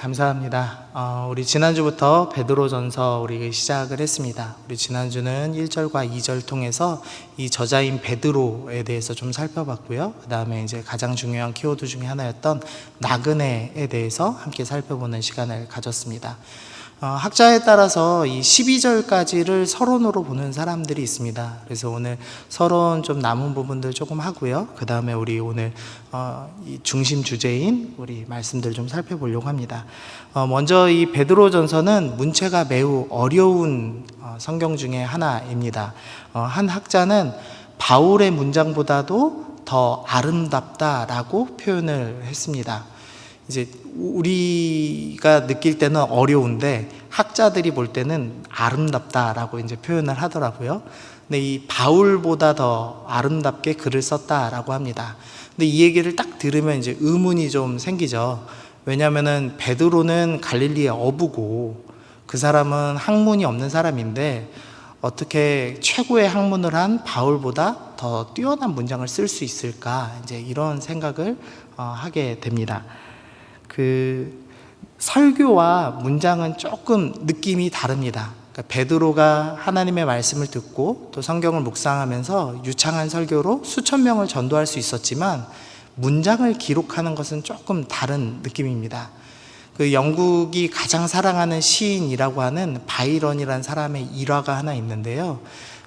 감사합니다. 우리 지난주부터 베드로전서 우리 시작을 했습니다. 우리 지난주는 1절과 2절 통해서 이 저자인 베드로에 대해서 좀 살펴봤고요. 그 다음에 이제 가장 중요한 키워드 중에 하나였던 나그네에 대해서 함께 살펴보는 시간을 가졌습니다. 학자에 따라서 이 12절까지를 서론으로 보는 사람들이 있습니다. 그래서 오늘 서론 좀 남은 부분들 조금 하고요. 그 다음에 우리 오늘 이 중심 주제인 우리 말씀들 좀 살펴보려고 합니다. 먼저 이 베드로전서는 문체가 매우 어려운 성경 중에 하나입니다. 한 학자는 바울의 문장보다도 더 아름답다라고 표현을 했습니다. 이제 우리가 느낄 때는 어려운데 학자들이 볼 때는 아름답다라고 이제 표현을 하더라고요. 근데 이 바울보다 더 아름답게 글을 썼다라고 합니다. 근데 이 얘기를 딱 들으면 이제 의문이 좀 생기죠. 왜냐하면은 베드로는 갈릴리의 어부고 그 사람은 학문이 없는 사람인데 어떻게 최고의 학문을 한 바울보다 더 뛰어난 문장을 쓸 수 있을까? 이제 이런 생각을 하게 됩니다. 설교와 문장은 조금 느낌이 다릅니다. 그러니까 베드로가 하나님의 말씀을 듣고 또 성경을 묵상하면서 유창한 설교로 수천 명을 전도할 수 있었지만 문장을 기록하는 것은 조금 다른 느낌입니다. 영국이 가장 사랑하는 시인이라고 하는 바이런이라는 사람의 일화가 하나 있는데요.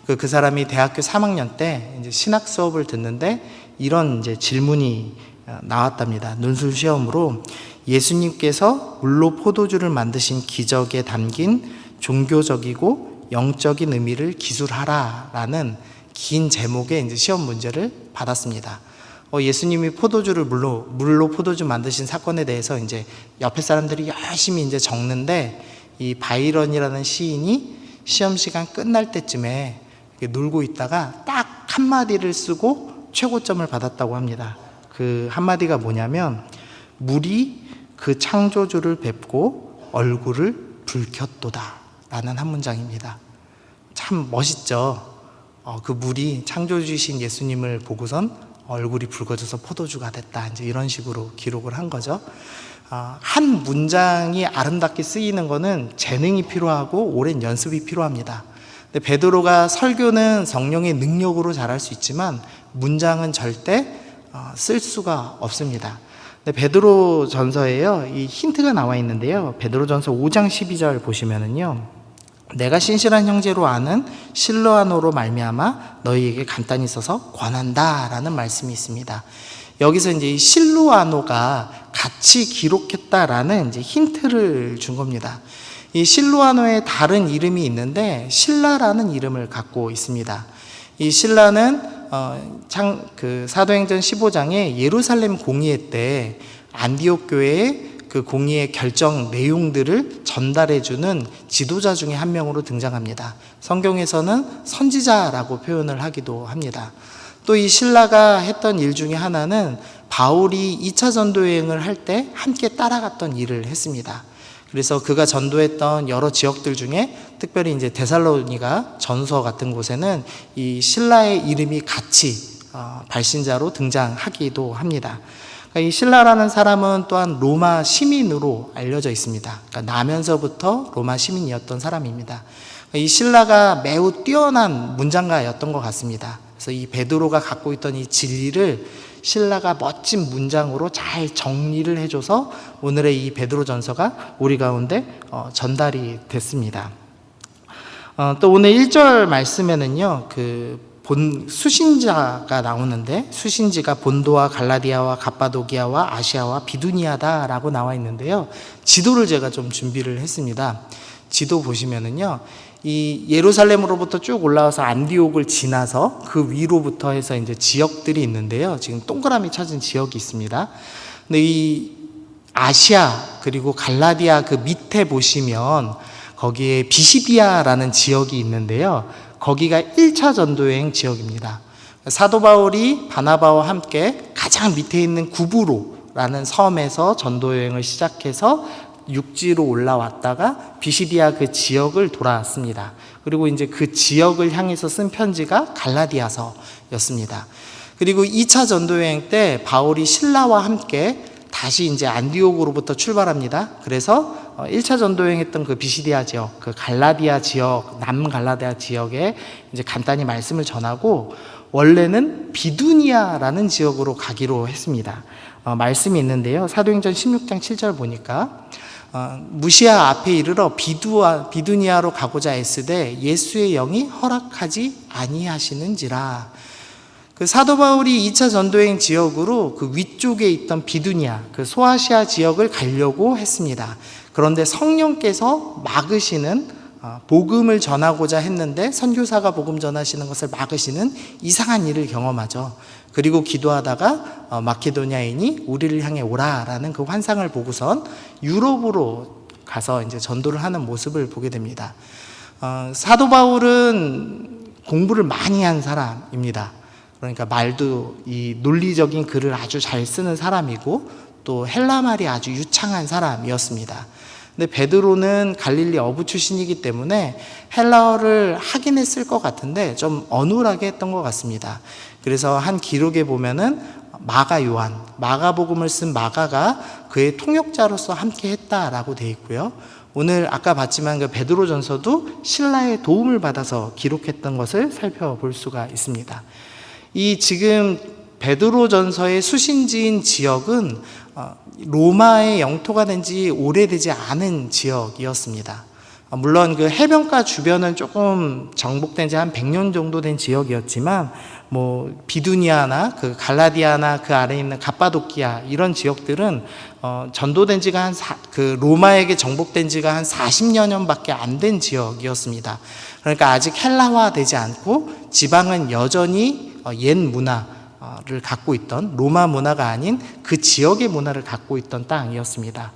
그 사람이 대학교 3학년 때 이제 신학 수업을 듣는데 이런 이제 질문이 나왔답니다. 논술 시험으로 예수님께서 물로 포도주를 만드신 기적에 담긴 종교적이고 영적인 의미를 기술하라라는 긴 제목의 이제 시험 문제를 받았습니다. 예수님이 포도주를 물로 포도주 만드신 사건에 대해서 이제 옆에 사람들이 열심히 이제 적는데 이 바이런이라는 시인이 시험 시간 끝날 때쯤에 놀고 있다가 딱 한마디를 쓰고 최고점을 받았다고 합니다. 그 한마디가 뭐냐면 물이 그 창조주를 뵙고 얼굴을 붉혔도다 라는 한 문장입니다. 참 멋있죠. 그 물이 창조주이신 예수님을 보고선 얼굴이 붉어져서 포도주가 됐다, 이제 이런 식으로 기록을 한 거죠. 한 문장이 아름답게 쓰이는 거는 재능이 필요하고 오랜 연습이 필요합니다. 근데 베드로가 설교는 성령의 능력으로 잘할 수 있지만 문장은 절대 쓸 수가 없습니다. 베드로 전서에요, 이 힌트가 나와 있는데요. 베드로 전서 5장 12절 보시면은요, 내가 신실한 형제로 아는 실로아노로 말미암아 너희에게 간단히 써서 권한다 라는 말씀이 있습니다. 여기서 이제 이 실로아노가 같이 기록했다라는 이제 힌트를 준 겁니다. 이 실로아노의 다른 이름이 있는데 신라라는 이름을 갖고 있습니다. 이 신라는 사도행전 15장에 예루살렘 공의회 때 안디옥 교회의 그 공의회 결정 내용들을 전달해주는 지도자 중에 한 명으로 등장합니다. 성경에서는 선지자라고 표현을 하기도 합니다. 또 이 신라가 했던 일 중에 하나는 바울이 2차 전도 여행을 할 때 함께 따라갔던 일을 했습니다. 그래서 그가 전도했던 여러 지역들 중에 특별히 이제 데살로니가 전서 같은 곳에는 이 신라의 이름이 같이 발신자로 등장하기도 합니다. 이 신라라는 사람은 또한 로마 시민으로 알려져 있습니다. 그러니까 나면서부터 로마 시민이었던 사람입니다. 이 신라가 매우 뛰어난 문장가였던 것 같습니다. 그래서 이 베드로가 갖고 있던 이 진리를 신라가 멋진 문장으로 잘 정리를 해줘서 오늘의 이 베드로 전서가 우리 가운데 전달이 됐습니다. 또 오늘 1절 말씀에는요, 수신자가 나오는데 수신지가 본도와 갈라디아와 갑바도기아와 아시아와 비두니아다라고 나와 있는데요. 지도를 제가 좀 준비를 했습니다. 지도 보시면은요, 이 예루살렘으로부터 쭉 올라와서 안디옥을 지나서 그 위로부터 해서 이제 지역들이 있는데요. 지금 동그라미 쳐진 지역이 있습니다. 근데 이 아시아 그리고 갈라디아 그 밑에 보시면 거기에 비시디아라는 지역이 있는데요. 거기가 1차 전도여행 지역입니다. 사도 바울이 바나바와 함께 가장 밑에 있는 구브로라는 섬에서 전도여행을 시작해서 육지로 올라왔다가 비시디아 그 지역을 돌아왔습니다. 그리고 이제 그 지역을 향해서 쓴 편지가 갈라디아서였습니다. 그리고 2차 전도여행 때 바울이 신라와 함께 다시 이제 안디옥으로부터 출발합니다. 그래서 1차 전도 여행했던 그 비시디아 지역, 그 갈라디아 지역, 남갈라디아 지역에 이제 간단히 말씀을 전하고 원래는 비두니아라는 지역으로 가기로 했습니다. 말씀이 있는데요. 사도행전 16장 7절 보니까 무시아 앞에 이르러 비두니아로 가고자 애쓰되 예수의 영이 허락하지 아니하시는지라. 그 사도 바울이 2차 전도여행 지역으로 그 위쪽에 있던 비두니아, 그 소아시아 지역을 가려고 했습니다. 그런데 성령께서 막으시는, 복음을 전하고자 했는데 선교사가 복음 전하시는 것을 막으시는 이상한 일을 경험하죠. 그리고 기도하다가 마케도니아인이 우리를 향해 오라라는 그 환상을 보고선 유럽으로 가서 이제 전도를 하는 모습을 보게 됩니다. 사도 바울은 공부를 많이 한 사람입니다. 그러니까 말도 이 논리적인 글을 아주 잘 쓰는 사람이고 또 헬라 말이 아주 유창한 사람이었습니다. 근데 베드로는 갈릴리 어부 출신이기 때문에 헬라어를 하긴 했을 것 같은데 좀 어눌하게 했던 것 같습니다. 그래서 한 기록에 보면은 마가 요한, 마가복음을 쓴 마가가 그의 통역자로서 함께 했다라고 되어 있고요. 오늘 아까 봤지만 그 베드로전서도 신라의 도움을 받아서 기록했던 것을 살펴볼 수가 있습니다. 이 지금 베드로전서의 수신지인 지역은 로마의 영토가 된 지 오래되지 않은 지역이었습니다. 물론 그 해변가 주변은 조금 정복된 지 한 100년 정도 된 지역이었지만 뭐 비두니아나 그 갈라디아나 그 아래에 있는 갑바도키아 이런 지역들은 전도된 지가 그 로마에게 정복된 지가 한 40여 년밖에 안 된 지역이었습니다. 그러니까 아직 헬라화되지 않고 지방은 여전히 옛 문화를 갖고 있던, 로마 문화가 아닌 그 지역의 문화를 갖고 있던 땅이었습니다.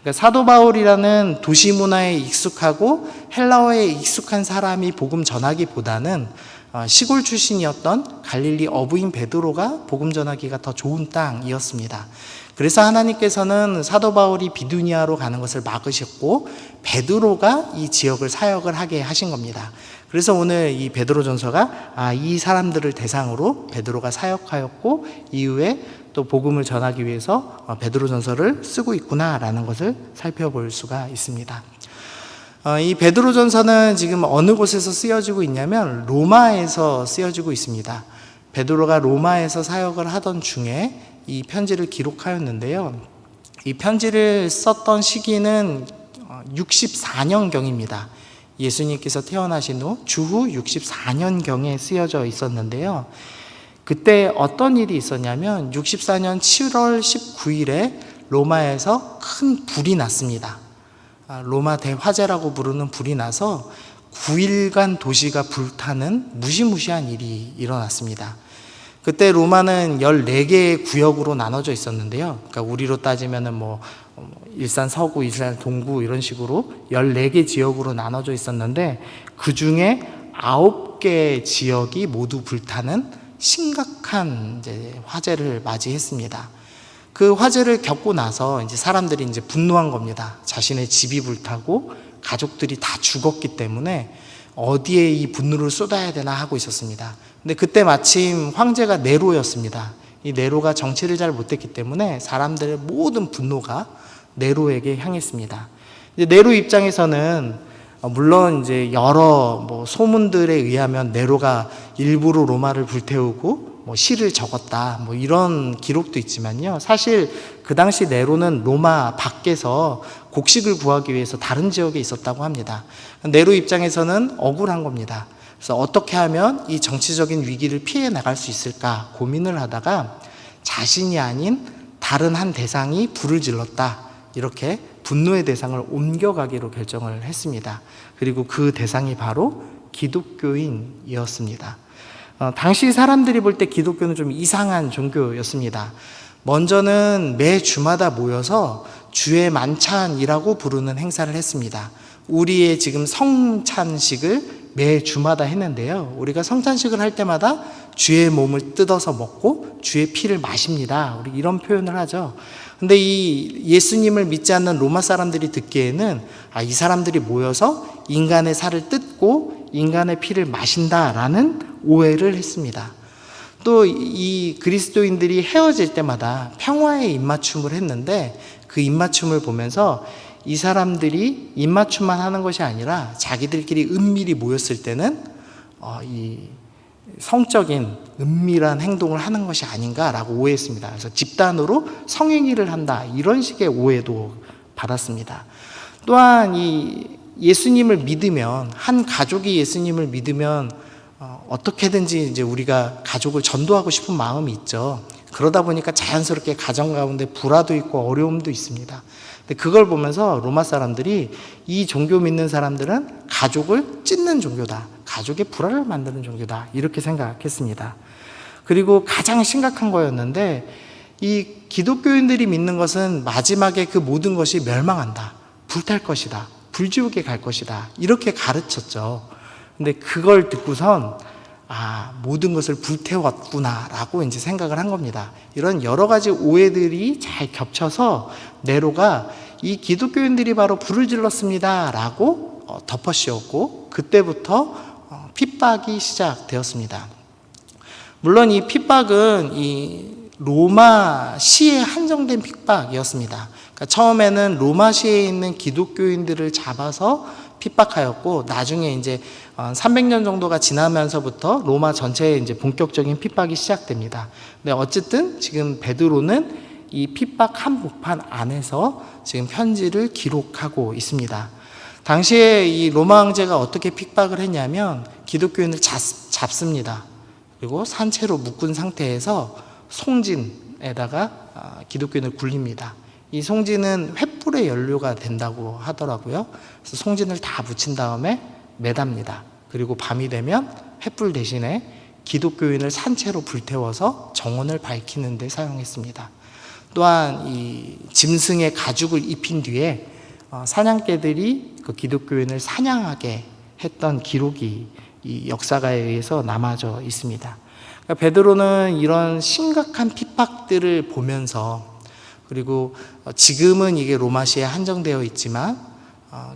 그러니까 사도 바울이라는 도시 문화에 익숙하고 헬라어에 익숙한 사람이 복음 전하기보다는 시골 출신이었던 갈릴리 어부인 베드로가 복음 전하기가 더 좋은 땅이었습니다. 그래서 하나님께서는 사도 바울이 비두니아로 가는 것을 막으셨고 베드로가 이 지역을 사역을 하게 하신 겁니다. 그래서 오늘 이 베드로전서가 이 사람들을 대상으로 베드로가 사역하였고 이후에 또 복음을 전하기 위해서 베드로전서를 쓰고 있구나라는 것을 살펴볼 수가 있습니다. 이 베드로전서는 지금 어느 곳에서 쓰여지고 있냐면 로마에서 쓰여지고 있습니다. 베드로가 로마에서 사역을 하던 중에 이 편지를 기록하였는데요. 이 편지를 썼던 시기는 64년경입니다. 예수님께서 태어나신 후 주후 64년경에 쓰여져 있었는데요. 그때 어떤 일이 있었냐면 64년 7월 19일에 로마에서 큰 불이 났습니다. 로마 대화재라고 부르는 불이 나서 9일간 도시가 불타는 무시무시한 일이 일어났습니다. 그때 로마는 14개의 구역으로 나눠져 있었는데요. 그러니까 우리로 따지면은 뭐 일산 서구, 일산 동구 이런 식으로 14개 지역으로 나눠져 있었는데 그 중에 9개 지역이 모두 불타는 심각한 이제 화재를 맞이했습니다. 그 화재를 겪고 나서 이제 사람들이 이제 분노한 겁니다. 자신의 집이 불타고 가족들이 다 죽었기 때문에 어디에 이 분노를 쏟아야 되나 하고 있었습니다. 근데 그때 마침 황제가 네로였습니다. 이 네로가 정치를 잘 못했기 때문에 사람들의 모든 분노가 네로에게 향했습니다. 이제 네로 입장에서는 물론 이제 여러 소문들에 의하면 네로가 일부러 로마를 불태우고 시를 적었다 이런 기록도 있지만요. 사실 그 당시 네로는 로마 밖에서 곡식을 구하기 위해서 다른 지역에 있었다고 합니다. 네로 입장에서는 억울한 겁니다. 그래서 어떻게 하면 이 정치적인 위기를 피해 나갈 수 있을까 고민을 하다가 자신이 아닌 다른 한 대상이 불을 질렀다, 이렇게 분노의 대상을 옮겨가기로 결정을 했습니다. 그리고 그 대상이 바로 기독교인이었습니다. 당시 사람들이 볼 때 기독교는 좀 이상한 종교였습니다. 먼저는 매 주마다 모여서 주의 만찬이라고 부르는 행사를 했습니다. 우리의 지금 성찬식을 매 주마다 했는데요. 우리가 성찬식을 할 때마다 주의 몸을 뜯어서 먹고 주의 피를 마십니다. 우리 이런 표현을 하죠. 근데 이 예수님을 믿지 않는 로마 사람들이 듣기에는 이 사람들이 모여서 인간의 살을 뜯고 인간의 피를 마신다라는 오해를 했습니다. 또 이 그리스도인들이 헤어질 때마다 평화의 입맞춤을 했는데 그 입맞춤을 보면서 이 사람들이 입맞춤만 하는 것이 아니라 자기들끼리 은밀히 모였을 때는 이 성적인 은밀한 행동을 하는 것이 아닌가라고 오해했습니다. 그래서 집단으로 성행위를 한다, 이런 식의 오해도 받았습니다. 또한 이 예수님을 믿으면, 한 가족이 예수님을 믿으면 어떻게든지 이제 우리가 가족을 전도하고 싶은 마음이 있죠. 그러다 보니까 자연스럽게 가정 가운데 불화도 있고 어려움도 있습니다. 근데 그걸 보면서 로마 사람들이 이 종교 믿는 사람들은 가족을 찢는 종교다, 가족의 불화를 만드는 종교다, 이렇게 생각했습니다. 그리고 가장 심각한 거였는데, 이 기독교인들이 믿는 것은 마지막에 그 모든 것이 멸망한다, 불탈 것이다, 불지옥에 갈 것이다, 이렇게 가르쳤죠. 근데 그걸 듣고선 모든 것을 불태웠구나 라고 이제 생각을 한 겁니다. 이런 여러 가지 오해들이 잘 겹쳐서 네로가 이 기독교인들이 바로 불을 질렀습니다 라고 덮어씌웠고, 그때부터 핍박이 시작되었습니다. 물론 이 핍박은 이 로마시에 한정된 핍박이었습니다. 그러니까 처음에는 로마시에 있는 기독교인들을 잡아서 핍박하였고, 나중에 이제 300년 정도가 지나면서부터 로마 전체에 이제 본격적인 핍박이 시작됩니다. 근데 어쨌든 지금 베드로는 이 핍박 한복판 안에서 지금 편지를 기록하고 있습니다. 당시에 이 로마 황제가 어떻게 핍박을 했냐면, 기독교인을 잡습니다. 그리고 산채로 묶은 상태에서 송진에다가 기독교인을 굴립니다. 이 송진은 횃불의 연료가 된다고 하더라고요. 그래서 송진을 다 붙인 다음에 매답니다. 그리고 밤이 되면 횃불 대신에 기독교인을 산채로 불태워서 정원을 밝히는 데 사용했습니다. 또한 이 짐승의 가죽을 입힌 뒤에 사냥개들이 그 기독교인을 사냥하게 했던 기록이 이 역사가에 의해서 남아져 있습니다. 그러니까 베드로는 이런 심각한 핍박들을 보면서, 그리고 지금은 이게 로마시에 한정되어 있지만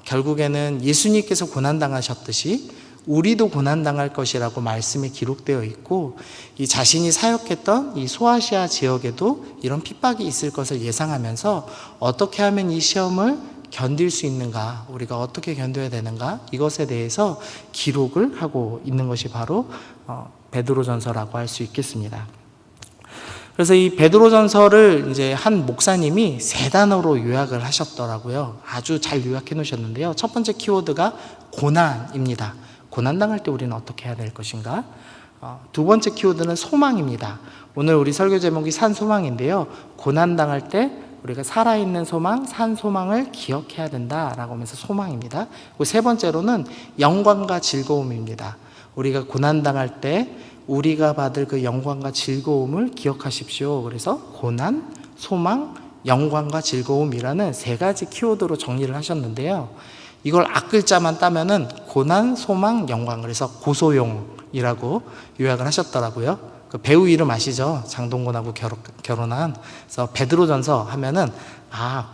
결국에는 예수님께서 고난당하셨듯이 우리도 고난당할 것이라고 말씀에 기록되어 있고, 이 자신이 사역했던 이 소아시아 지역에도 이런 핍박이 있을 것을 예상하면서 어떻게 하면 이 시험을 견딜 수 있는가, 우리가 어떻게 견뎌야 되는가, 이것에 대해서 기록을 하고 있는 것이 바로 베드로전서라고 할 수 있겠습니다. 그래서 이 베드로전서를 이제 한 목사님이 3단어로 요약을 하셨더라고요. 아주 잘 요약해 놓으셨는데요. 첫 번째 키워드가 고난입니다. 고난당할 때 우리는 어떻게 해야 될 것인가? 두 번째 키워드는 소망입니다. 오늘 우리 설교 제목이 산소망인데요. 고난당할 때 우리가 살아있는 소망, 산 소망을 기억해야 된다라고 하면서 소망입니다. 그리고 세 번째로는 영광과 즐거움입니다. 우리가 고난당할 때 우리가 받을 그 영광과 즐거움을 기억하십시오. 그래서 고난, 소망, 영광과 즐거움이라는 3가지 키워드로 정리를 하셨는데요. 이걸 앞글자만 따면은 고난, 소망, 영광, 그래서 고소용이라고 요약을 하셨더라고요. 그 배우 이름 아시죠? 장동건하고 결혼한. 그래서 베드로전서 하면은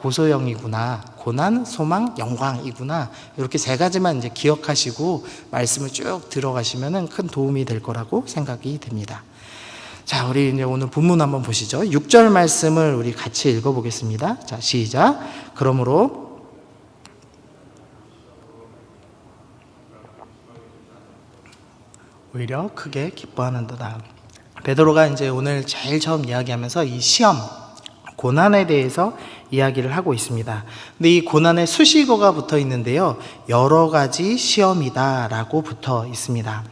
고소영이구나, 고난, 소망, 영광이구나, 이렇게 3가지만 이제 기억하시고 말씀을 쭉 들어가시면은 큰 도움이 될 거라고 생각이 됩니다. 자, 우리 이제 오늘 본문 한번 보시죠. 6절 말씀을 우리 같이 읽어보겠습니다. 자, 시작. 그러므로 오히려 크게 기뻐하는도다. 베드로가 이제 오늘 제일 처음 이야기하면서 이 시험, 고난에 대해서 이야기를 하고 있습니다. 근데 이 고난에 수식어가 붙어 있는데요. 여러 가지 시험이다라고 붙어 있습니다.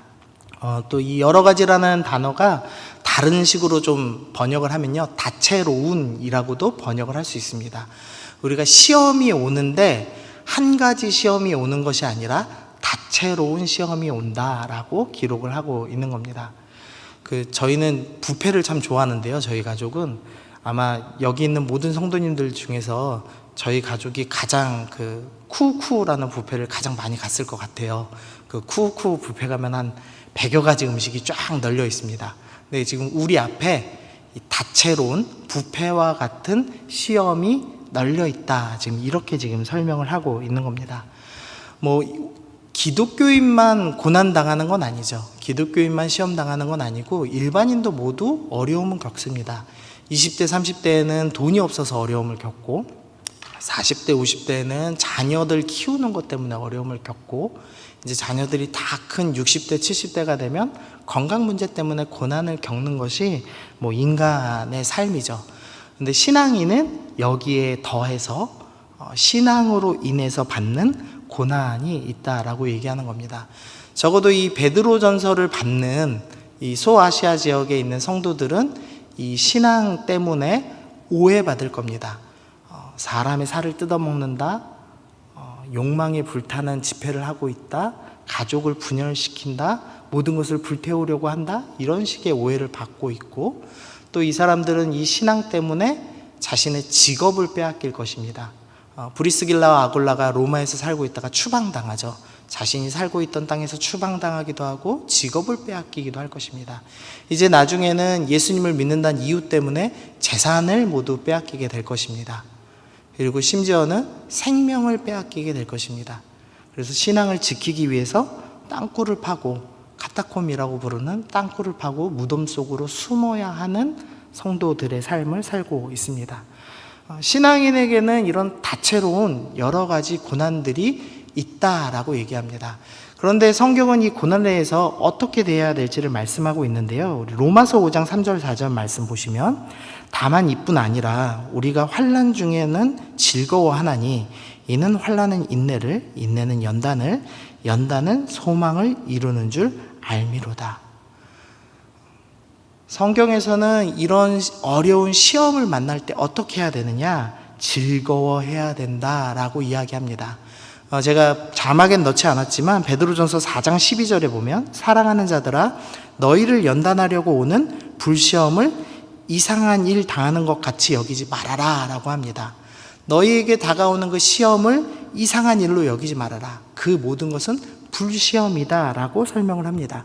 또 이 여러 가지라는 단어가 다른 식으로 좀 번역을 하면요, 다채로운이라고도 번역을 할 수 있습니다. 우리가 시험이 오는데 한 가지 시험이 오는 것이 아니라 다채로운 시험이 온다라고 기록을 하고 있는 겁니다. 저희는 뷔페를 참 좋아하는데요. 저희 가족은 아마 여기 있는 모든 성도님들 중에서 저희 가족이 가장 쿠우쿠우라는 뷔페를 가장 많이 갔을 것 같아요. 그 쿠우쿠우 뷔페 가면 한 100여 가지 음식이 쫙 널려 있습니다. 근데 지금 우리 앞에 이 다채로운 뷔페와 같은 시험이 널려 있다, 지금 이렇게 지금 설명을 하고 있는 겁니다. 기독교인만 고난당하는 건 아니죠. 기독교인만 시험당하는 건 아니고 일반인도 모두 어려움은 겪습니다. 20대, 30대에는 돈이 없어서 어려움을 겪고 40대, 50대에는 자녀들 키우는 것 때문에 어려움을 겪고 이제 자녀들이 다 큰 60대, 70대가 되면 건강 문제 때문에 고난을 겪는 것이 뭐 인간의 삶이죠. 근데 신앙인은 여기에 더해서 신앙으로 인해서 받는 고난이 있다라고 얘기하는 겁니다. 적어도 이 베드로전서를 받는 이 소아시아 지역에 있는 성도들은 이 신앙 때문에 오해받을 겁니다. 사람의 살을 뜯어먹는다, 욕망에 불타는 집회를 하고 있다, 가족을 분열시킨다, 모든 것을 불태우려고 한다, 이런 식의 오해를 받고 있고, 또 이 사람들은 이 신앙 때문에 자신의 직업을 빼앗길 것입니다. 브리스길라와 아굴라가 로마에서 살고 있다가 추방당하죠. 자신이 살고 있던 땅에서 추방당하기도 하고 직업을 빼앗기기도 할 것입니다. 이제 나중에는 예수님을 믿는다는 이유 때문에 재산을 모두 빼앗기게 될 것입니다. 그리고 심지어는 생명을 빼앗기게 될 것입니다. 그래서 신앙을 지키기 위해서 땅굴을 파고, 카타콤이라고 부르는 땅굴을 파고 무덤 속으로 숨어야 하는 성도들의 삶을 살고 있습니다. 신앙인에게는 이런 다채로운 여러 가지 고난들이 있다라고 얘기합니다. 그런데 성경은 이 고난에 대해서 어떻게 대해야 될지를 말씀하고 있는데요. 우리 로마서 5장 3절 4절 말씀 보시면, 다만 이뿐 아니라 우리가 환난 중에는 즐거워하나니 이는 환난은 인내를, 인내는 연단을, 연단은 소망을 이루는 줄 알미로다. 성경에서는 이런 어려운 시험을 만날 때 어떻게 해야 되느냐? 즐거워해야 된다라고 이야기합니다. 제가 자막엔 넣지 않았지만 베드로전서 4장 12절에 보면, 사랑하는 자들아 너희를 연단하려고 오는 불시험을 이상한 일 당하는 것 같이 여기지 말아라 라고 합니다. 너희에게 다가오는 그 시험을 이상한 일로 여기지 말아라. 그 모든 것은 불시험이다 라고 설명을 합니다.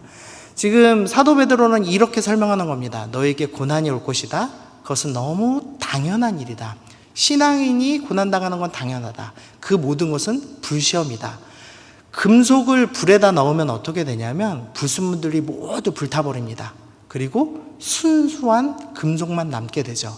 지금 사도 베드로는 이렇게 설명하는 겁니다. 너에게 고난이 올 것이다. 그것은 너무 당연한 일이다. 신앙인이 고난당하는 건 당연하다. 그 모든 것은 불시험이다. 금속을 불에다 넣으면 어떻게 되냐면 불순물들이 모두 불타버립니다. 그리고 순수한 금속만 남게 되죠.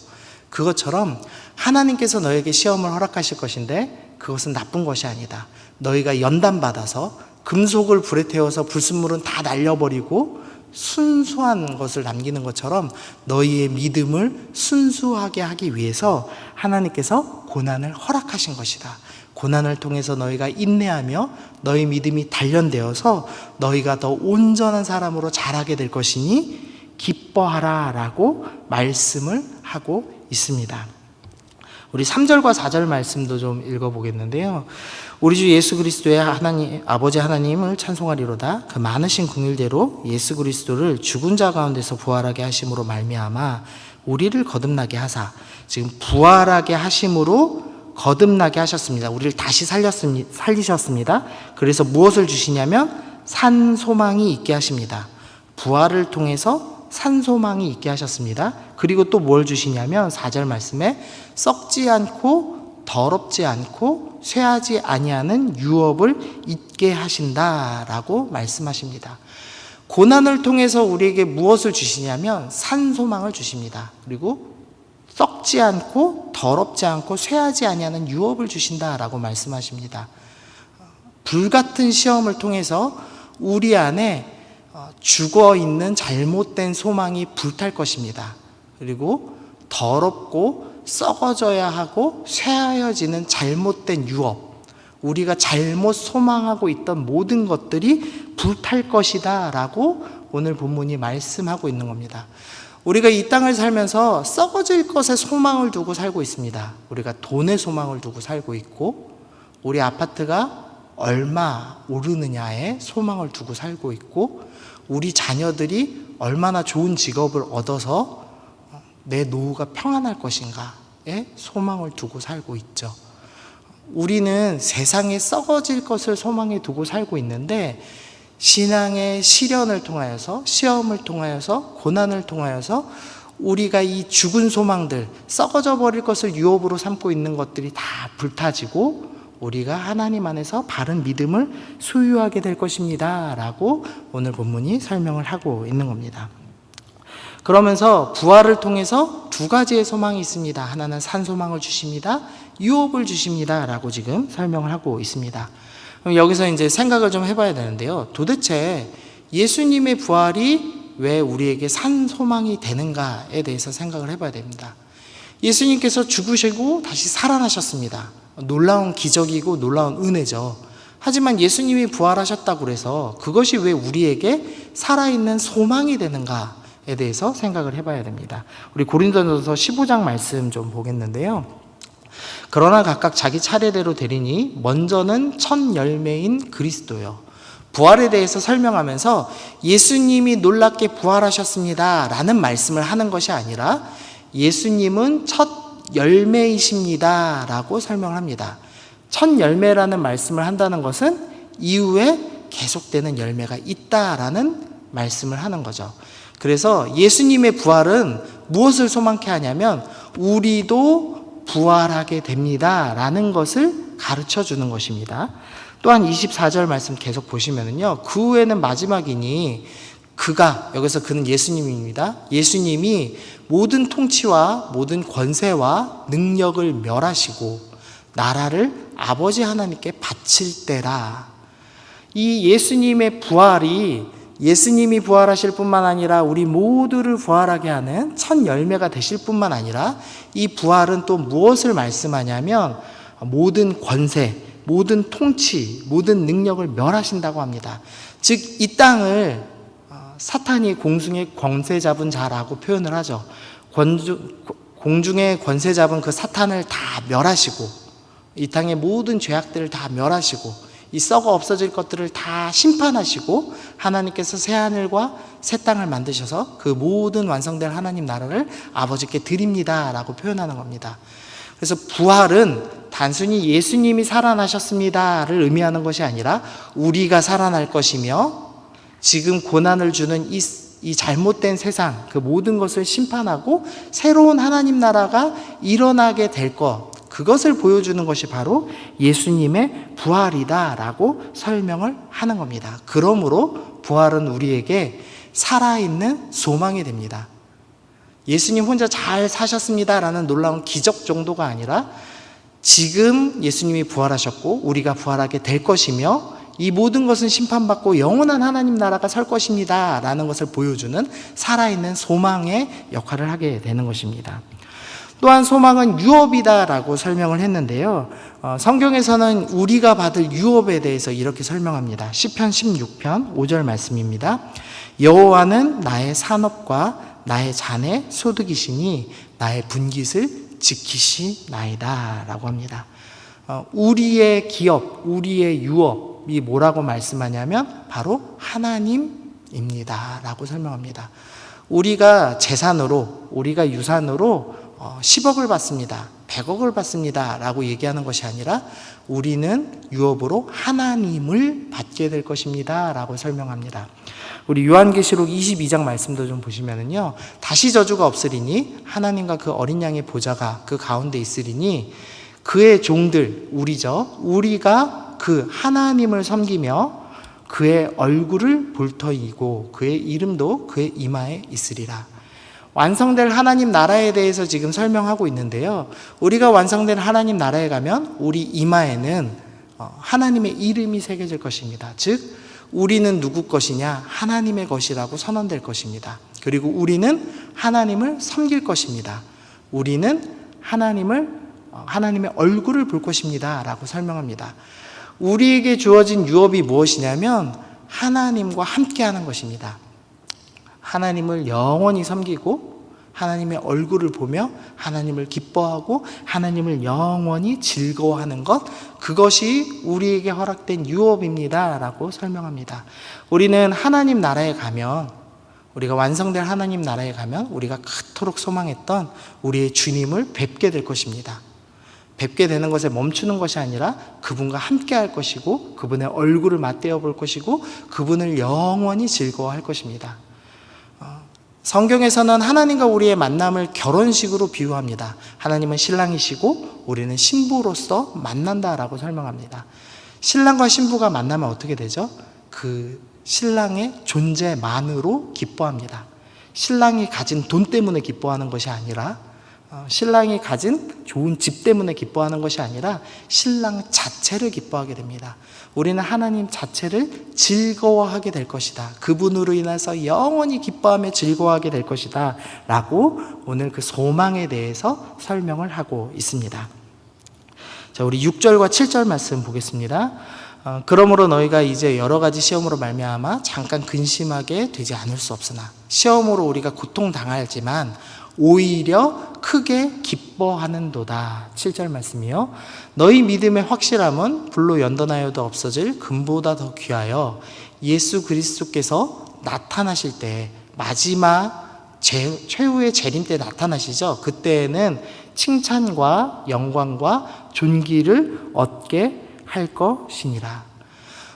그것처럼 하나님께서 너에게 시험을 허락하실 것인데 그것은 나쁜 것이 아니다. 너희가 연단받아서 금속을 불에 태워서 불순물은 다 날려버리고 순수한 것을 남기는 것처럼 너희의 믿음을 순수하게 하기 위해서 하나님께서 고난을 허락하신 것이다. 고난을 통해서 너희가 인내하며 너희 믿음이 단련되어서 너희가 더 온전한 사람으로 자라게 될 것이니 기뻐하라 라고 말씀을 하고 있습니다. 우리 3절과 4절 말씀도 좀 읽어보겠는데요. 우리 주 예수 그리스도의 하나님, 아버지 하나님을 찬송하리로다. 그 많으신 긍휼대로 예수 그리스도를 죽은 자 가운데서 부활하게 하심으로 말미암아 우리를 거듭나게 하사, 지금 부활하게 하심으로 거듭나게 하셨습니다. 우리를 다시 살리셨습니다. 그래서 무엇을 주시냐면 산 소망이 있게 하십니다. 부활을 통해서 산 소망이 있게 하셨습니다. 그리고 또 뭘 주시냐면 4절 말씀에 썩지 않고 더럽지 않고 쇠하지 아니하는 유업을 있게 하신다라고 말씀하십니다. 고난을 통해서 우리에게 무엇을 주시냐면 산 소망을 주십니다. 그리고 썩지 않고 더럽지 않고 쇠하지 아니하는 유업을 주신다라고 말씀하십니다. 불같은 시험을 통해서 우리 안에 죽어있는 잘못된 소망이 불탈 것입니다. 그리고 더럽고 썩어져야 하고 쇠하여지는 잘못된 유업, 우리가 잘못 소망하고 있던 모든 것들이 불탈 것이다 라고 오늘 본문이 말씀하고 있는 겁니다. 우리가 이 땅을 살면서 썩어질 것에 소망을 두고 살고 있습니다. 우리가 돈에 소망을 두고 살고 있고, 우리 아파트가 얼마 오르느냐에 소망을 두고 살고 있고, 우리 자녀들이 얼마나 좋은 직업을 얻어서 내 노후가 평안할 것인가에 소망을 두고 살고 있죠. 우리는 세상에 썩어질 것을 소망에 두고 살고 있는데, 신앙의 시련을 통하여서, 시험을 통하여서, 고난을 통하여서 우리가 이 죽은 소망들, 썩어져 버릴 것을 유업으로 삼고 있는 것들이 다 불타지고 우리가 하나님 안에서 바른 믿음을 소유하게 될 것입니다 라고 오늘 본문이 설명을 하고 있는 겁니다. 그러면서 부활을 통해서 두 가지의 소망이 있습니다. 하나는 산소망을 주십니다. 유업을 주십니다 라고 지금 설명을 하고 있습니다. 그럼 여기서 이제 생각을 좀 해봐야 되는데요. 도대체 예수님의 부활이 왜 우리에게 산소망이 되는가에 대해서 생각을 해봐야 됩니다. 예수님께서 죽으시고 다시 살아나셨습니다. 놀라운 기적이고 놀라운 은혜죠. 하지만 예수님이 부활하셨다고 해서 그것이 왜 우리에게 살아있는 소망이 되는가에 대해서 생각을 해봐야 됩니다. 우리 고린도전서 15장 말씀 좀 보겠는데요. 그러나 각각 자기 차례대로 되리니 먼저는 첫 열매인 그리스도요. 부활에 대해서 설명하면서 예수님이 놀랍게 부활하셨습니다 라는 말씀을 하는 것이 아니라 예수님은 첫 열매이십니다 라고 설명을 합니다. 첫 열매라는 말씀을 한다는 것은 이후에 계속되는 열매가 있다라는 말씀을 하는 거죠. 그래서 예수님의 부활은 무엇을 소망케 하냐면 우리도 부활하게 됩니다 라는 것을 가르쳐 주는 것입니다. 또한 24절 말씀 계속 보시면은요, 그 후에는 마지막이니 그가, 여기서 그는 예수님입니다. 예수님이 모든 통치와 모든 권세와 능력을 멸하시고 나라를 아버지 하나님께 바칠 때라. 이 예수님의 부활이 예수님이 부활하실 뿐만 아니라 우리 모두를 부활하게 하는 첫 열매가 되실 뿐만 아니라 이 부활은 또 무엇을 말씀하냐면 모든 권세, 모든 통치, 모든 능력을 멸하신다고 합니다. 즉 이 땅을 사탄이 공중에 권세 잡은 자라고 표현을 하죠. 공중에 권세 잡은 그 사탄을 다 멸하시고 이 땅의 모든 죄악들을 다 멸하시고 이 썩어 없어질 것들을 다 심판하시고 하나님께서 새하늘과 새 땅을 만드셔서 그 모든 완성될 하나님 나라를 아버지께 드립니다 라고 표현하는 겁니다. 그래서 부활은 단순히 예수님이 살아나셨습니다를 의미하는 것이 아니라 우리가 살아날 것이며 지금 고난을 주는 이 잘못된 세상 그 모든 것을 심판하고 새로운 하나님 나라가 일어나게 될 것, 그것을 보여주는 것이 바로 예수님의 부활이다라고 설명을 하는 겁니다. 그러므로 부활은 우리에게 살아있는 소망이 됩니다. 예수님 혼자 잘 사셨습니다라는 놀라운 기적 정도가 아니라 지금 예수님이 부활하셨고 우리가 부활하게 될 것이며 이 모든 것은 심판받고 영원한 하나님 나라가 설 것입니다 라는 것을 보여주는 살아있는 소망의 역할을 하게 되는 것입니다. 또한 소망은 유업이다 라고 설명을 했는데요, 성경에서는 우리가 받을 유업에 대해서 이렇게 설명합니다. 시편 16편 5절 말씀입니다. 여호와는 나의 산업과 나의 잔의 소득이시니 나의 분깃을 지키시나이다 라고 합니다. 우리의 기업, 우리의 유업이 뭐라고 말씀하냐면 바로 하나님입니다 라고 설명합니다. 우리가 재산으로, 우리가 유산으로 10억을 받습니다, 100억을 받습니다 라고 얘기하는 것이 아니라 우리는 유업으로 하나님을 받게 될 것입니다 라고 설명합니다. 우리 요한계시록 22장 말씀도 좀 보시면은요, 다시 저주가 없으리니 하나님과 그 어린 양의 보좌가 그 가운데 있으리니 그의 종들, 우리죠, 우리가 그 하나님을 섬기며 그의 얼굴을 볼 터이고 그의 이름도 그의 이마에 있으리라. 완성될 하나님 나라에 대해서 지금 설명하고 있는데요, 우리가 완성된 하나님 나라에 가면 우리 이마에는 하나님의 이름이 새겨질 것입니다. 즉 우리는 누구 것이냐? 하나님의 것이라고 선언될 것입니다. 그리고 우리는 하나님을 섬길 것입니다. 우리는 하나님의 얼굴을 볼 것입니다 라고 설명합니다. 우리에게 주어진 유업이 무엇이냐면 하나님과 함께하는 것입니다. 하나님을 영원히 섬기고 하나님의 얼굴을 보며 하나님을 기뻐하고 하나님을 영원히 즐거워하는 것, 그것이 우리에게 허락된 유업입니다 라고 설명합니다. 우리는 하나님 나라에 가면, 우리가 완성될 하나님 나라에 가면 우리가 그토록 소망했던 우리의 주님을 뵙게 될 것입니다. 뵙게 되는 것에 멈추는 것이 아니라 그분과 함께 할 것이고 그분의 얼굴을 맞대어 볼 것이고 그분을 영원히 즐거워할 것입니다. 성경에서는 하나님과 우리의 만남을 결혼식으로 비유합니다. 하나님은 신랑이시고 우리는 신부로서 만난다라고 설명합니다. 신랑과 신부가 만나면 어떻게 되죠? 그 신랑의 존재만으로 기뻐합니다. 신랑이 가진 돈 때문에 기뻐하는 것이 아니라, 신랑이 가진 좋은 집 때문에 기뻐하는 것이 아니라 신랑 자체를 기뻐하게 됩니다. 우리는 하나님 자체를 즐거워하게 될 것이다. 그분으로 인해서 영원히 기뻐하며 즐거워하게 될 것이다 라고 오늘 그 소망에 대해서 설명을 하고 있습니다. 자, 우리 6절과 7절 말씀 보겠습니다. 그러므로 너희가 이제 여러 가지 시험으로 말미암아 잠깐 근심하게 되지 않을 수 없으나, 시험으로 우리가 고통당하지만 오히려 크게 기뻐하는도다. 7절 말씀이요. 너희 믿음의 확실함은 불로 연단하여도 없어질 금보다 더 귀하여 예수 그리스도께서 나타나실 때, 마지막 최후의 재림 때 나타나시죠. 그때에는 칭찬과 영광과 존귀를 얻게 할 것이니라.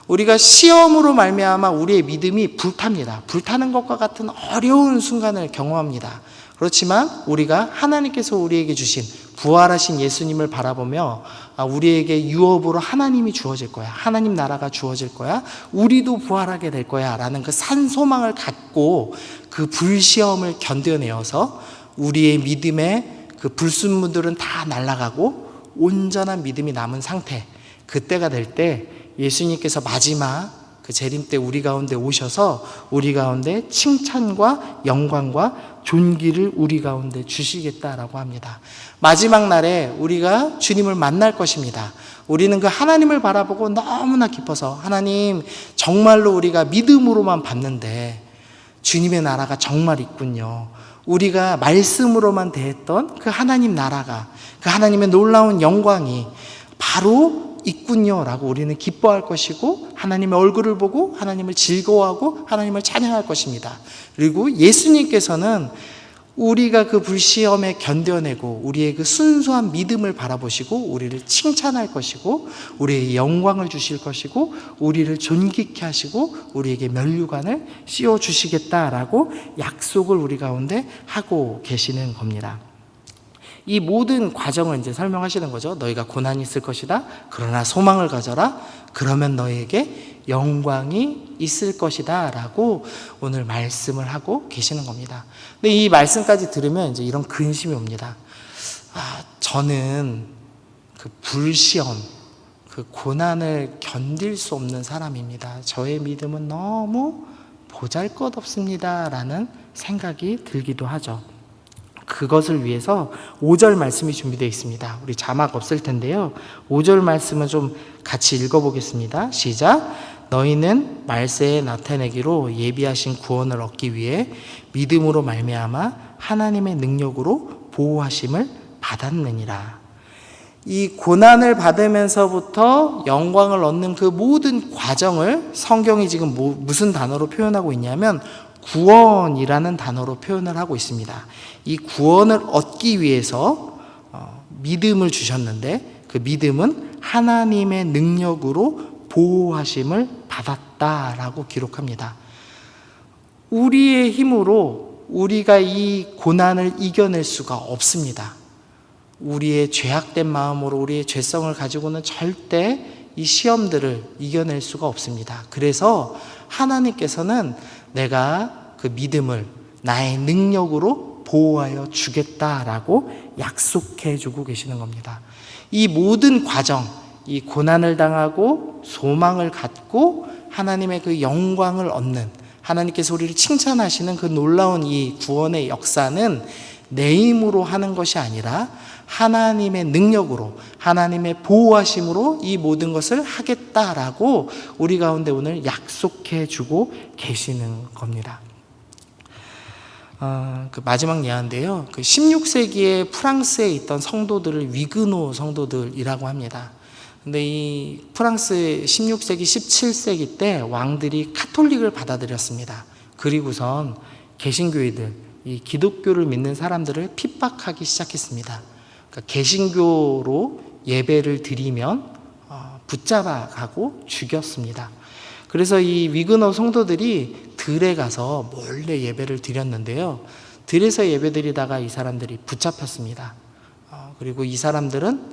우리가 시험으로 말미암아 우리의 믿음이 불탑니다. 불타는 것과 같은 어려운 순간을 경험합니다. 그렇지만 우리가 하나님께서 우리에게 주신 부활하신 예수님을 바라보며 우리에게 유업으로 하나님이 주어질 거야, 하나님 나라가 주어질 거야, 우리도 부활하게 될 거야 라는 그 산소망을 갖고 그 불시험을 견뎌내어서 우리의 믿음의 그 불순물들은 다 날아가고 온전한 믿음이 남은 상태, 그때가 될 때 예수님께서 마지막 그 재림 때 우리 가운데 오셔서 우리 가운데 칭찬과 영광과 존귀를 우리 가운데 주시겠다라고 합니다. 마지막 날에 우리가 주님을 만날 것입니다. 우리는 그 하나님을 바라보고 너무나 기뻐서, 하나님 정말로 우리가 믿음으로만 봤는데 주님의 나라가 정말 있군요. 우리가 말씀으로만 대했던 그 하나님 나라가, 그 하나님의 놀라운 영광이 바로 있군요 라고 우리는 기뻐할 것이고, 하나님의 얼굴을 보고 하나님을 즐거워하고 하나님을 찬양할 것입니다. 그리고 예수님께서는 우리가 그 불시험에 견뎌내고 우리의 그 순수한 믿음을 바라보시고 우리를 칭찬할 것이고 우리의 영광을 주실 것이고 우리를 존귀케 하시고 우리에게 면류관을 씌워주시겠다라고 약속을 우리 가운데 하고 계시는 겁니다. 이 모든 과정을 이제 설명하시는 거죠. 너희가 고난이 있을 것이다. 그러나 소망을 가져라. 그러면 너희에게 영광이 있을 것이다 라고 오늘 말씀을 하고 계시는 겁니다. 근데 이 말씀까지 들으면 이제 이런 근심이 옵니다. 저는 그 불시험, 그 고난을 견딜 수 없는 사람입니다. 저의 믿음은 너무 보잘것없습니다 라는 생각이 들기도 하죠. 그것을 위해서 5절 말씀이 준비되어 있습니다. 우리 자막 없을 텐데요. 5절 말씀은 좀 같이 읽어보겠습니다. 시작. 너희는 말세에 나타내기로 예비하신 구원을 얻기 위해 믿음으로 말미암아 하나님의 능력으로 보호하심을 받았느니라. 이 고난을 받으면서부터 영광을 얻는 그 모든 과정을 성경이 지금 무슨 단어로 표현하고 있냐면 구원이라는 단어로 표현을 하고 있습니다. 이 구원을 얻기 위해서 믿음을 주셨는데 그 믿음은 하나님의 능력으로 보호하심을 받았다라고 기록합니다. 우리의 힘으로 우리가 이 고난을 이겨낼 수가 없습니다. 우리의 죄악된 마음으로 우리의 죄성을 가지고는 절대 이 시험들을 이겨낼 수가 없습니다. 그래서 하나님께서는 내가 그 믿음을 나의 능력으로 보호하여 주겠다라고 약속해 주고 계시는 겁니다. 이 모든 과정, 이 고난을 당하고 소망을 갖고 하나님의 그 영광을 얻는, 하나님께서 우리를 칭찬하시는 그 놀라운 이 구원의 역사는 내 힘으로 하는 것이 아니라 하나님의 능력으로, 하나님의 보호하심으로 이 모든 것을 하겠다라고 우리 가운데 오늘 약속해 주고 계시는 겁니다. 그 마지막 예화인데요. 그 16세기에 프랑스에 있던 성도들을 위그노 성도들이라고 합니다. 근데 이 프랑스 16세기, 17세기 때 왕들이 카톨릭을 받아들였습니다. 그리고선 개신교회들, 이 기독교를 믿는 사람들을 핍박하기 시작했습니다. 그러니까 개신교로 예배를 드리면 붙잡아 가고 죽였습니다. 그래서 이 위그너 성도들이 들에 가서 몰래 예배를 드렸는데요. 들에서 예배 드리다가 이 사람들이 붙잡혔습니다. 그리고 이 사람들은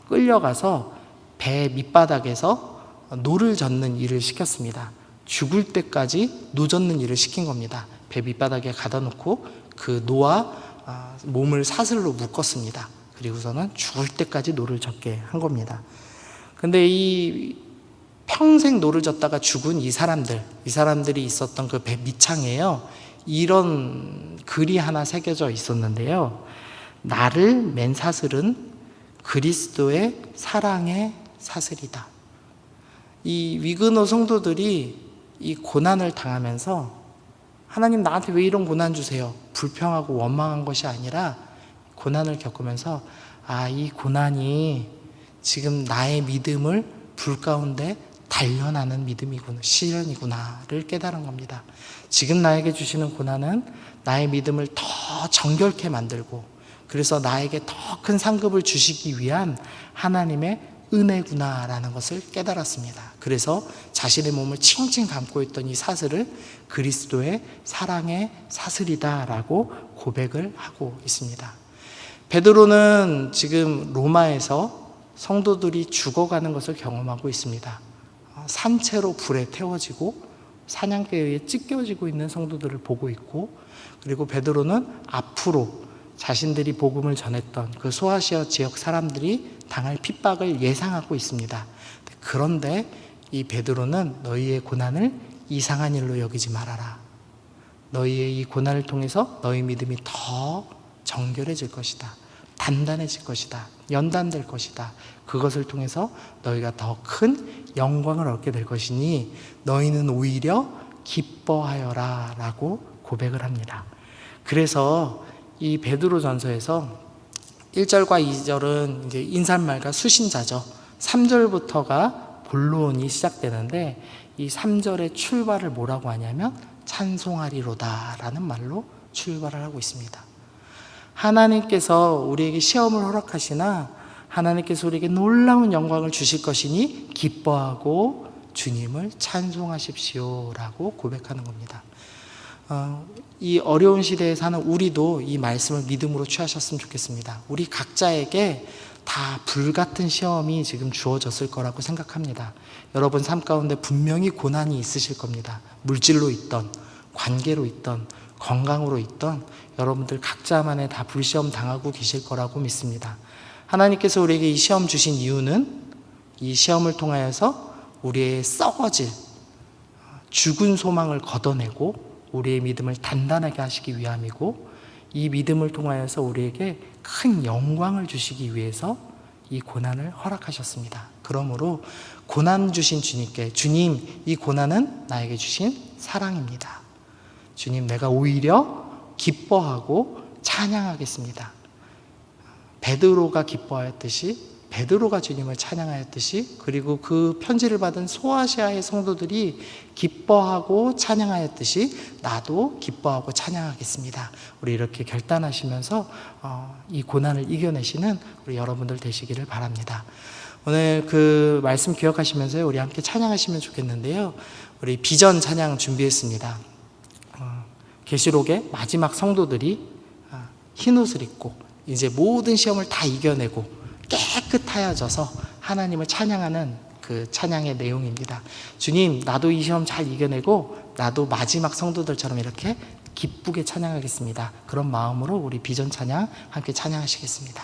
끌려가서 배 밑바닥에서 노를 젓는 일을 시켰습니다. 죽을 때까지 노 젓는 일을 시킨 겁니다. 배 밑바닥에 가다 놓고 그 노와 몸을 사슬로 묶었습니다. 그리고서는 죽을 때까지 노를 젓게 한 겁니다. 근데 이 평생 노를 젓다가 죽은 이 사람들이 있었던 그 배 밑창에요, 이런 글이 하나 새겨져 있었는데요. 나를 맨 사슬은 그리스도의 사랑의 사슬이다. 이 위그너 성도들이 이 고난을 당하면서 하나님 나한테 왜 이런 고난 주세요? 불평하고 원망한 것이 아니라 고난을 겪으면서 이 고난이 지금 나의 믿음을 불 가운데 단련하는 믿음이구나, 시련이구나를 깨달은 겁니다. 지금 나에게 주시는 고난은 나의 믿음을 더 정결케 만들고, 그래서 나에게 더 큰 상급을 주시기 위한 하나님의 은혜구나라는 것을 깨달았습니다. 그래서 자신의 몸을 칭칭 감고 있던 이 사슬을 그리스도의 사랑의 사슬이다라고 고백을 하고 있습니다. 베드로는 지금 로마에서 성도들이 죽어가는 것을 경험하고 있습니다. 산채로 불에 태워지고 사냥개에 의해 찢겨지고 있는 성도들을 보고 있고, 그리고 베드로는 앞으로 자신들이 복음을 전했던 그 소아시아 지역 사람들이 당할 핍박을 예상하고 있습니다. 그런데 이 베드로는 너희의 고난을 이상한 일로 여기지 말아라. 너희의 이 고난을 통해서 너희 믿음이 더 정결해질 것이다. 단단해질 것이다. 연단될 것이다. 그것을 통해서 너희가 더 큰 영광을 얻게 될 것이니 너희는 오히려 기뻐하여라 라고 고백을 합니다. 그래서 이 베드로전서에서 1절과 2절은 이제 인사말과 수신자죠. 3절부터가 본론이 시작되는데 이 3절의 출발을 뭐라고 하냐면 찬송하리로다 라는 말로 출발을 하고 있습니다. 하나님께서 우리에게 시험을 허락하시나 하나님께서 우리에게 놀라운 영광을 주실 것이니 기뻐하고 주님을 찬송하십시오 라고 고백하는 겁니다. 이 어려운 시대에 사는 우리도 이 말씀을 믿음으로 취하셨으면 좋겠습니다. 우리 각자에게 다 불같은 시험이 지금 주어졌을 거라고 생각합니다. 여러분 삶 가운데 분명히 고난이 있으실 겁니다. 물질로 있던, 관계로 있던, 건강으로 있던 여러분들 각자만의 다 불시험 당하고 계실 거라고 믿습니다. 하나님께서 우리에게 이 시험 주신 이유는 이 시험을 통하여서 우리의 썩어질 죽은 소망을 걷어내고 우리의 믿음을 단단하게 하시기 위함이고, 이 믿음을 통하여서 우리에게 큰 영광을 주시기 위해서 이 고난을 허락하셨습니다. 그러므로 고난 주신 주님께, 주님 이 고난은 나에게 주신 사랑입니다. 주님 내가 오히려 기뻐하고 찬양하겠습니다. 베드로가 기뻐하였듯이, 베드로가 주님을 찬양하였듯이, 그리고 그 편지를 받은 소아시아의 성도들이 기뻐하고 찬양하였듯이 나도 기뻐하고 찬양하겠습니다. 우리 이렇게 결단하시면서 이 고난을 이겨내시는 우리 여러분들 되시기를 바랍니다. 오늘 그 말씀 기억하시면서 우리 함께 찬양하시면 좋겠는데요. 우리 비전 찬양 준비했습니다. 계시록의 마지막 성도들이 흰옷을 입고 이제 모든 시험을 다 이겨내고 깨끗하여져서 하나님을 찬양하는 그 찬양의 내용입니다. 주님 나도 이 시험 잘 이겨내고 나도 마지막 성도들처럼 이렇게 기쁘게 찬양하겠습니다. 그런 마음으로 우리 비전 찬양 함께 찬양하시겠습니다.